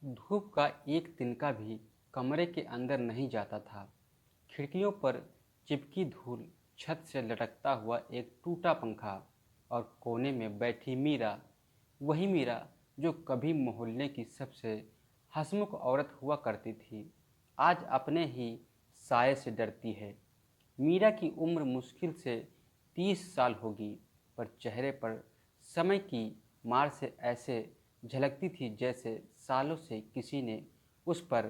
धूप का एक तिनका भी कमरे के अंदर नहीं जाता था। खिड़कियों पर चिपकी धूल, छत से लटकता हुआ एक टूटा पंखा और कोने में बैठी मीरा, वही मीरा जो कभी मोहल्ले की सबसे हंसमुख औरत हुआ करती थी, आज अपने ही साये से डरती है। मीरा की उम्र मुश्किल से 30 साल होगी, पर चेहरे पर समय की मार से ऐसे झलकती थी जैसे सालों से किसी ने उस पर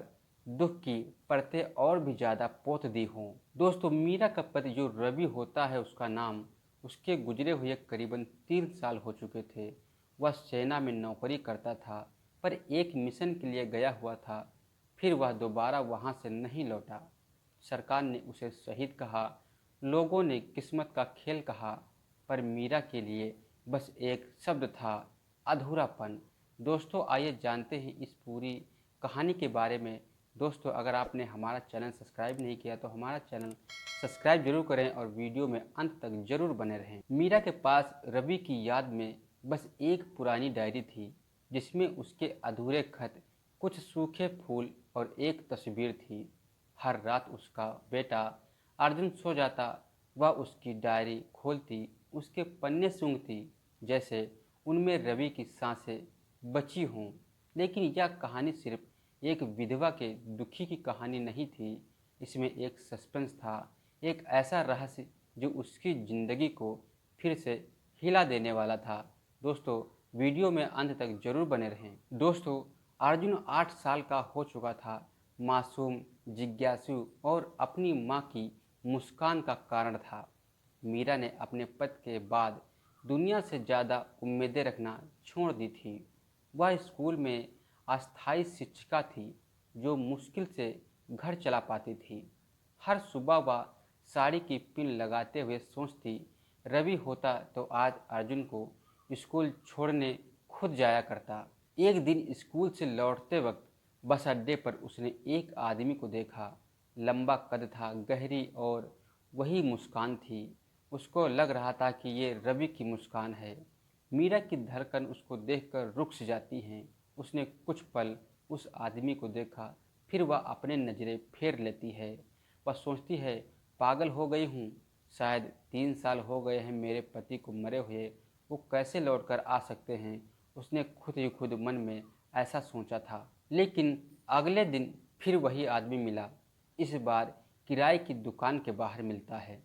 दुख की परतें और भी ज़्यादा पोत दी हों। दोस्तों, मीरा का पति जो रवि होता है, उसका नाम उसके गुजरे हुए करीबन 3 साल हो चुके थे। वह सेना में नौकरी करता था, पर एक मिशन के लिए गया हुआ था, फिर वह दोबारा वहाँ से नहीं लौटा। सरकार ने उसे शहीद कहा, लोगों ने किस्मत का खेल कहा, पर मीरा के लिए बस एक शब्द था, अधूरापन। दोस्तों, आइए जानते हैं इस पूरी कहानी के बारे में। दोस्तों, अगर आपने हमारा चैनल सब्सक्राइब नहीं किया तो हमारा चैनल सब्सक्राइब जरूर करें और वीडियो में अंत तक जरूर बने रहें। मीरा के पास रवि की याद में बस एक पुरानी डायरी थी, जिसमें उसके अधूरे खत, कुछ सूखे फूल और एक तस्वीर थी। हर रात उसका बेटा अर्जुन सो जाता, वह उसकी डायरी खोलती, उसके पन्ने सूंघती, जैसे उनमें रवि की सांसें बची हों। लेकिन यह कहानी सिर्फ एक विधवा के दुखी की कहानी नहीं थी, इसमें एक सस्पेंस था, एक ऐसा रहस्य जो उसकी ज़िंदगी को फिर से हिला देने वाला था। दोस्तों, वीडियो में अंत तक जरूर बने रहें। दोस्तों, अर्जुन 8 साल का हो चुका था, मासूम, जिज्ञासु और अपनी माँ की मुस्कान का कारण था। मीरा ने अपने पति के बाद दुनिया से ज़्यादा उम्मीदें रखना छोड़ दी थी। वह स्कूल में अस्थायी शिक्षिका थी, जो मुश्किल से घर चला पाती थी। हर सुबह वह साड़ी की पिन लगाते हुए सोचती, रवि होता तो आज अर्जुन को स्कूल छोड़ने खुद जाया करता। एक दिन स्कूल से लौटते वक्त बस अड्डे पर उसने एक आदमी को देखा। लंबा कद था, गहरी और वही मुस्कान थी। उसको लग रहा था कि ये रवि की मुस्कान है। मीरा की धड़कन उसको देखकर रुक सी जाती हैं। उसने कुछ पल उस आदमी को देखा, फिर वह अपने नज़रें फेर लेती है। वह सोचती है, पागल हो गई हूँ, शायद 3 साल हो गए हैं मेरे पति को मरे हुए, वो कैसे लौट कर आ सकते हैं। उसने खुद ही खुद मन में ऐसा सोचा था। लेकिन अगले दिन फिर वही आदमी मिला। इस बार किराए की दुकान के बाहर मिलता है।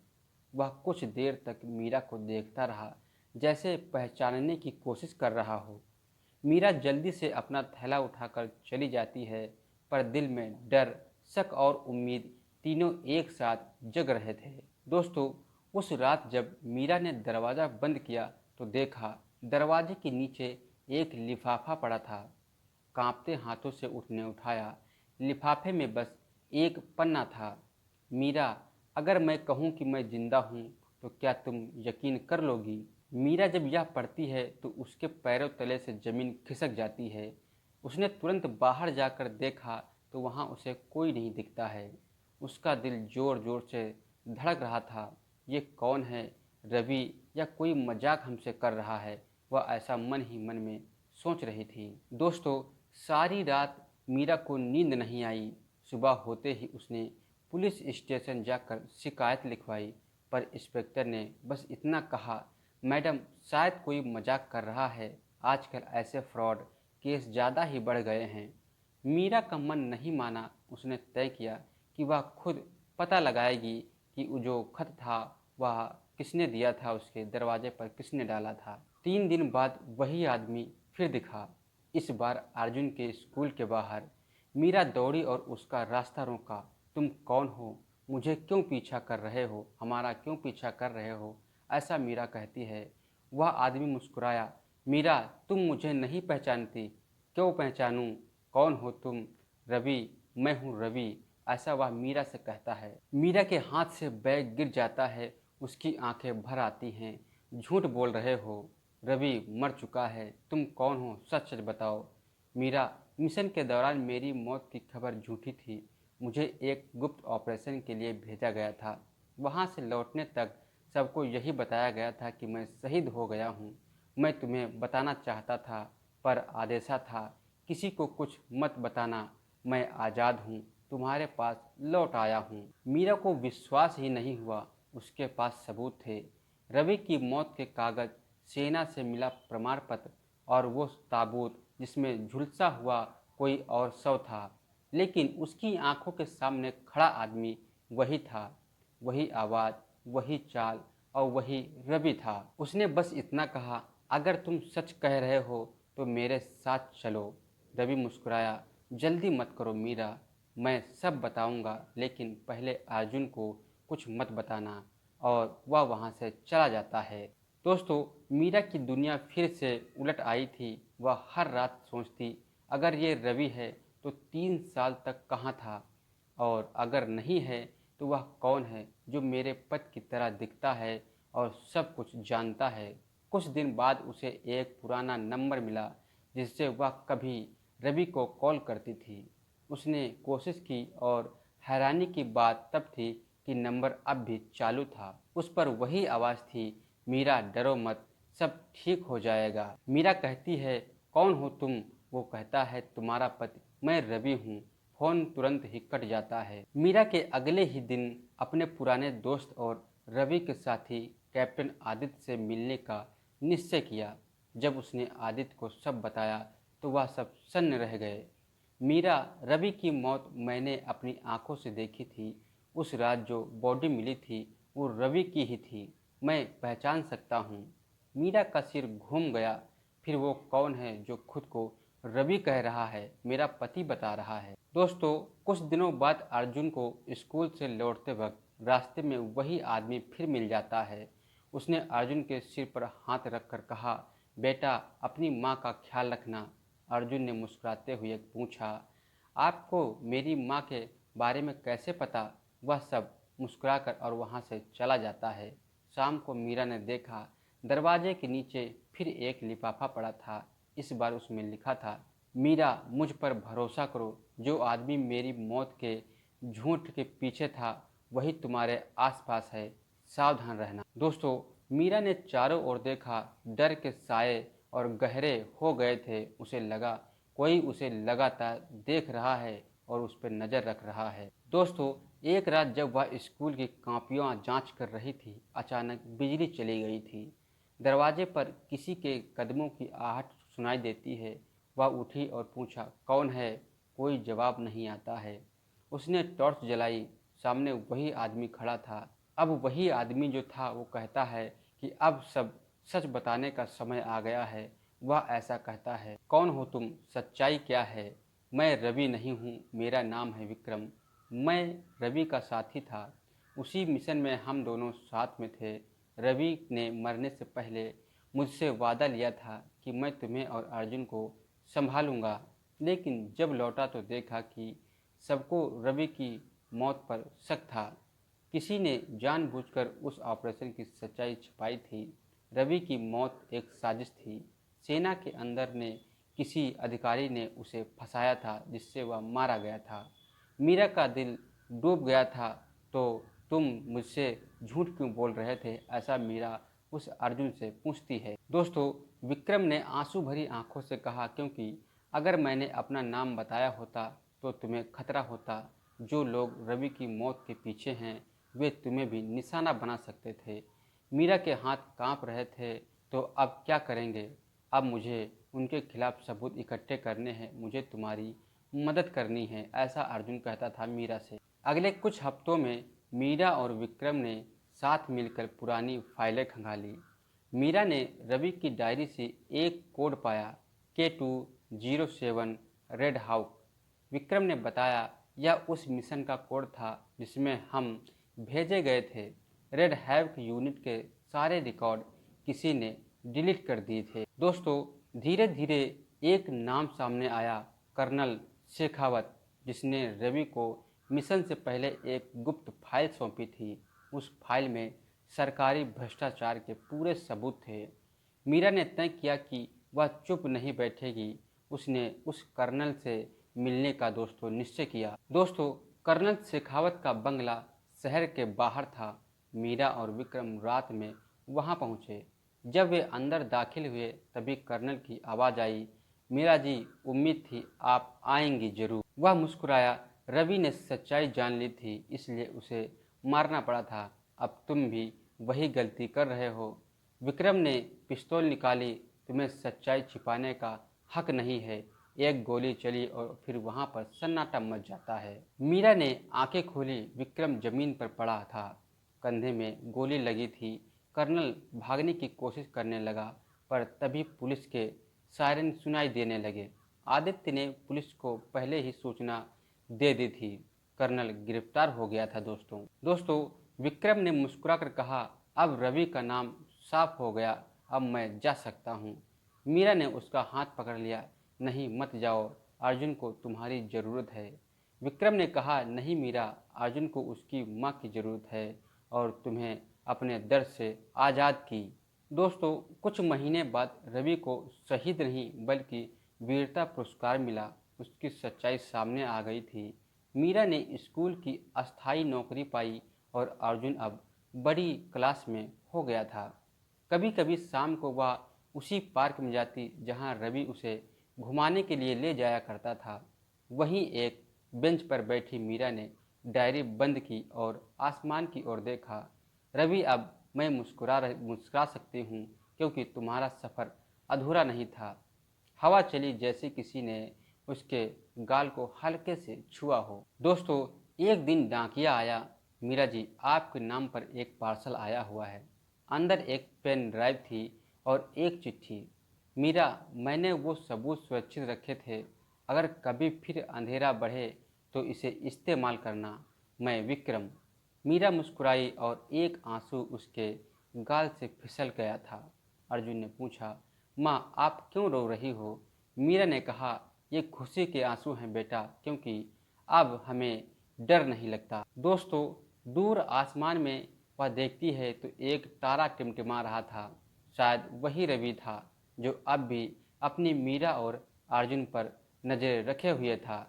वह कुछ देर तक मीरा को देखता रहा, जैसे पहचानने की कोशिश कर रहा हो। मीरा जल्दी से अपना थैला उठाकर चली जाती है, पर दिल में डर, शक और उम्मीद तीनों एक साथ जग रहे थे। दोस्तों, उस रात जब मीरा ने दरवाज़ा बंद किया तो देखा, दरवाजे के नीचे एक लिफाफा पड़ा था। कांपते हाथों से उसने उठाया। लिफाफे में बस एक पन्ना था। मीरा, अगर मैं कहूँ कि मैं जिंदा हूँ तो क्या तुम यकीन कर लोगी? मीरा जब यह पढ़ती है तो उसके पैरों तले से ज़मीन खिसक जाती है। उसने तुरंत बाहर जाकर देखा तो वहाँ उसे कोई नहीं दिखता है। उसका दिल ज़ोर ज़ोर से धड़क रहा था। ये कौन है, रवि या कोई मजाक हमसे कर रहा है? वह ऐसा मन ही मन में सोच रही थी। दोस्तों, सारी रात मीरा को नींद नहीं आई। सुबह होते ही उसने पुलिस स्टेशन जाकर शिकायत लिखवाई, पर इंस्पेक्टर ने बस इतना कहा, मैडम, शायद कोई मजाक कर रहा है, आजकल ऐसे फ्रॉड केस ज़्यादा ही बढ़ गए हैं। मीरा का मन नहीं माना। उसने तय किया कि वह खुद पता लगाएगी कि वो जो खत था वह किसने दिया था, उसके दरवाजे पर किसने डाला था। 3 दिन बाद वही आदमी फिर दिखा, इस बार अर्जुन के स्कूल के बाहर। मीरा दौड़ी और उसका रास्ता रोका। तुम कौन हो? मुझे क्यों पीछा कर रहे हो? हमारा क्यों पीछा कर रहे हो? ऐसा मीरा कहती है। वह आदमी मुस्कुराया। मीरा, तुम मुझे नहीं पहचानती? क्यों पहचानूं? कौन हो तुम? रवि, मैं हूँ रवि, ऐसा वह मीरा से कहता है। मीरा के हाथ से बैग गिर जाता है। उसकी आंखें भर आती हैं। झूठ बोल रहे हो, रवि मर चुका है। तुम कौन हो, सच सच बताओ। मीरा, मिशन के दौरान मेरी मौत की खबर झूठी थी। मुझे एक गुप्त ऑपरेशन के लिए भेजा गया था। वहाँ से लौटने तक सबको यही बताया गया था कि मैं शहीद हो गया हूँ। मैं तुम्हें बताना चाहता था, पर आदेशा था किसी को कुछ मत बताना, मैं आज़ाद हूँ, तुम्हारे पास लौट आया हूँ। मीरा को विश्वास ही नहीं हुआ। उसके पास सबूत थे, रवि की मौत के कागज़, सेना से मिला प्रमाण पत्र और वो ताबूत जिसमें झुलसा हुआ कोई और शव था। लेकिन उसकी आंखों के सामने खड़ा आदमी वही था, वही आवाज़, वही चाल और वही रवि था। उसने बस इतना कहा, अगर तुम सच कह रहे हो तो मेरे साथ चलो। रवि मुस्कुराया, जल्दी मत करो मीरा, मैं सब बताऊंगा, लेकिन पहले अर्जुन को कुछ मत बताना। और वह वहाँ से चला जाता है। दोस्तों, मीरा की दुनिया फिर से उलट आई थी। वह हर रात सोचती, अगर ये रवि है तो 3 साल तक कहाँ था, और अगर नहीं है तो वह कौन है जो मेरे पति की तरह दिखता है और सब कुछ जानता है। कुछ दिन बाद उसे एक पुराना नंबर मिला जिससे वह कभी रवि को कॉल करती थी। उसने कोशिश की और हैरानी की बात तब थी कि नंबर अब भी चालू था। उस पर वही आवाज़ थी, मीरा डरो मत, सब ठीक हो जाएगा। मीरा कहती है, कौन हो तुम? वो कहता है, तुम्हारा पति, मैं रवि हूँ। फोन तुरंत ही कट जाता है। मीरा के अगले ही दिन अपने पुराने दोस्त और रवि के साथी कैप्टन आदित्य से मिलने का निश्चय किया। जब उसने आदित्य को सब बताया तो वह सब सन्न रह गए। मीरा, रवि की मौत मैंने अपनी आंखों से देखी थी। उस रात जो बॉडी मिली थी वो रवि की ही थी, मैं पहचान सकता हूँ। मीरा का सिर घूम गया। फिर वो कौन है जो खुद को रवि कह रहा है, मेरा पति बता रहा है? दोस्तों, कुछ दिनों बाद अर्जुन को स्कूल से लौटते वक्त रास्ते में वही आदमी फिर मिल जाता है। उसने अर्जुन के सिर पर हाथ रखकर कहा, बेटा, अपनी माँ का ख्याल रखना। अर्जुन ने मुस्कुराते हुए पूछा, आपको मेरी माँ के बारे में कैसे पता? वह सब मुस्कुराकर और वहाँ से चला जाता है। शाम को मीरा ने देखा, दरवाजे के नीचे फिर एक लिफाफा पड़ा था। इस बार उसमें लिखा था, मीरा, मुझ पर भरोसा करो, जो आदमी मेरी मौत के झूठ के पीछे था वही तुम्हारे आसपास है, सावधान रहना। दोस्तों, मीरा ने चारों ओर देखा। डर के साए और गहरे हो गए थे। उसे लगा कोई उसे लगातार देख रहा है और उस पर नज़र रख रहा है। दोस्तों, एक रात जब वह स्कूल की कॉपियाँ जांच कर रही थी, अचानक बिजली चली गई थी। दरवाजे पर किसी के कदमों की आहट सुनाई देती है। वह उठी और पूछा, कौन है? कोई जवाब नहीं आता है। उसने टॉर्च जलाई। सामने वही आदमी खड़ा था। अब वही आदमी जो था वो कहता है कि अब सब सच बताने का समय आ गया है। वह ऐसा कहता है, कौन हो तुम? सच्चाई क्या है? मैं रवि नहीं हूँ, मेरा नाम है विक्रम। मैं रवि का साथी था। उसी मिशन में हम दोनों साथ में थे। रवि ने मरने से पहले मुझसे वादा लिया था कि मैं तुम्हें और अर्जुन को संभालूंगा। लेकिन जब लौटा तो देखा कि सबको रवि की मौत पर शक था। किसी ने जानबूझकर उस ऑपरेशन की सच्चाई छिपाई थी। रवि की मौत एक साजिश थी। सेना के अंदर ने किसी अधिकारी ने उसे फंसाया था जिससे वह मारा गया था। मीरा का दिल डूब गया था। तो तुम मुझसे झूठ क्यों बोल रहे थे? ऐसा मीरा उस अर्जुन से पूछती है। दोस्तों, विक्रम ने आंसू भरी आंखों से कहा, क्योंकि अगर मैंने अपना नाम बताया होता तो तुम्हें खतरा होता। जो लोग रवि की मौत के पीछे हैं वे तुम्हें भी निशाना बना सकते थे। मीरा के हाथ कांप रहे थे। तो अब क्या करेंगे? अब मुझे उनके खिलाफ सबूत इकट्ठे करने हैं, मुझे तुम्हारी मदद करनी है, ऐसा अर्जुन कहता था मीरा से। अगले कुछ हफ्तों में मीरा और विक्रम ने साथ मिलकर पुरानी फाइलें खंगाली। मीरा ने रवि की डायरी से एक कोड पाया, K207 रेड हाउक। विक्रम ने बताया, यह उस मिशन का कोड था जिसमें हम भेजे गए थे। रेड हैवक यूनिट के सारे रिकॉर्ड किसी ने डिलीट कर दिए थे। दोस्तों, धीरे धीरे एक नाम सामने आया, कर्नल शेखावत, जिसने रवि को मिशन से पहले एक गुप्त फाइल सौंपी थी। उस फाइल में सरकारी भ्रष्टाचार के पूरे सबूत थे। मीरा ने तय किया कि वह चुप नहीं बैठेगी। उसने उस कर्नल से मिलने का दोस्तों निश्चय किया। दोस्तों, कर्नल शेखावत का बंगला शहर के बाहर था। मीरा और विक्रम रात में वहां पहुंचे। जब वे अंदर दाखिल हुए तभी कर्नल की आवाज़ आई, मीरा जी, उम्मीद थी आप आएंगी जरूर। वह मुस्कुराया। रवि ने सच्चाई जान ली थी, इसलिए उसे मारना पड़ा था। अब तुम भी वही गलती कर रहे हो। विक्रम ने पिस्तौल निकाली। तुम्हें सच्चाई छिपाने का हक नहीं है। एक गोली चली और फिर वहां पर सन्नाटा मच जाता है। मीरा ने आंखें खोली। विक्रम जमीन पर पड़ा था, कंधे में गोली लगी थी। कर्नल भागने की कोशिश करने लगा, पर तभी पुलिस के सायरन सुनाई देने लगे। आदित्य ने पुलिस को पहले ही सूचना दे दी थी। कर्नल गिरफ्तार हो गया था। दोस्तों, विक्रम ने मुस्कुराकर कहा, अब रवि का नाम साफ हो गया, अब मैं जा सकता हूँ। मीरा ने उसका हाथ पकड़ लिया। नहीं, मत जाओ, अर्जुन को तुम्हारी ज़रूरत है। विक्रम ने कहा, नहीं मीरा, अर्जुन को उसकी माँ की ज़रूरत है और तुम्हें अपने दर्द से आज़ाद की। दोस्तों, कुछ महीने बाद रवि को शहीद नहीं बल्कि वीरता पुरस्कार मिला। उसकी सच्चाई सामने आ गई थी। मीरा ने स्कूल की अस्थायी नौकरी पाई और अर्जुन अब बड़ी क्लास में हो गया था। कभी कभी शाम को वह उसी पार्क में जाती जहां रवि उसे घुमाने के लिए ले जाया करता था। वहीं एक बेंच पर बैठी मीरा ने डायरी बंद की और आसमान की ओर देखा। रवि, अब मैं मुस्कुरा सकती हूँ क्योंकि तुम्हारा सफ़र अधूरा नहीं था। हवा चली जैसे किसी ने उसके गाल को हल्के से छुआ हो। दोस्तों, एक दिन डाकिया आया। मीरा जी, आपके नाम पर एक पार्सल आया हुआ है। अंदर एक पेन ड्राइव थी और एक चिट्ठी। मीरा, मैंने वो सबूत सुरक्षित रखे थे। अगर कभी फिर अंधेरा बढ़े तो इसे इस्तेमाल करना। मैं, विक्रम। मीरा मुस्कुराई और एक आंसू उसके गाल से फिसल गया था। अर्जुन ने पूछा, माँ, आप क्यों रो रही हो? मीरा ने कहा, ये खुशी के आंसू हैं बेटा, क्योंकि अब हमें डर नहीं लगता। दोस्तों, दूर आसमान में वह देखती है तो एक तारा टिमटिमा रहा था। शायद वही रवि था जो अब भी अपनी मीरा और अर्जुन पर नज़र रखे हुए था।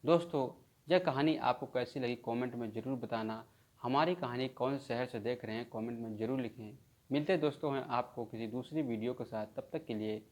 दोस्तों, यह कहानी आपको कैसी लगी कमेंट में ज़रूर बताना। हमारी कहानी कौन से शहर से देख रहे हैं कमेंट में ज़रूर लिखें। मिलते दोस्तों हैं आपको किसी दूसरी वीडियो के साथ, तब तक के लिए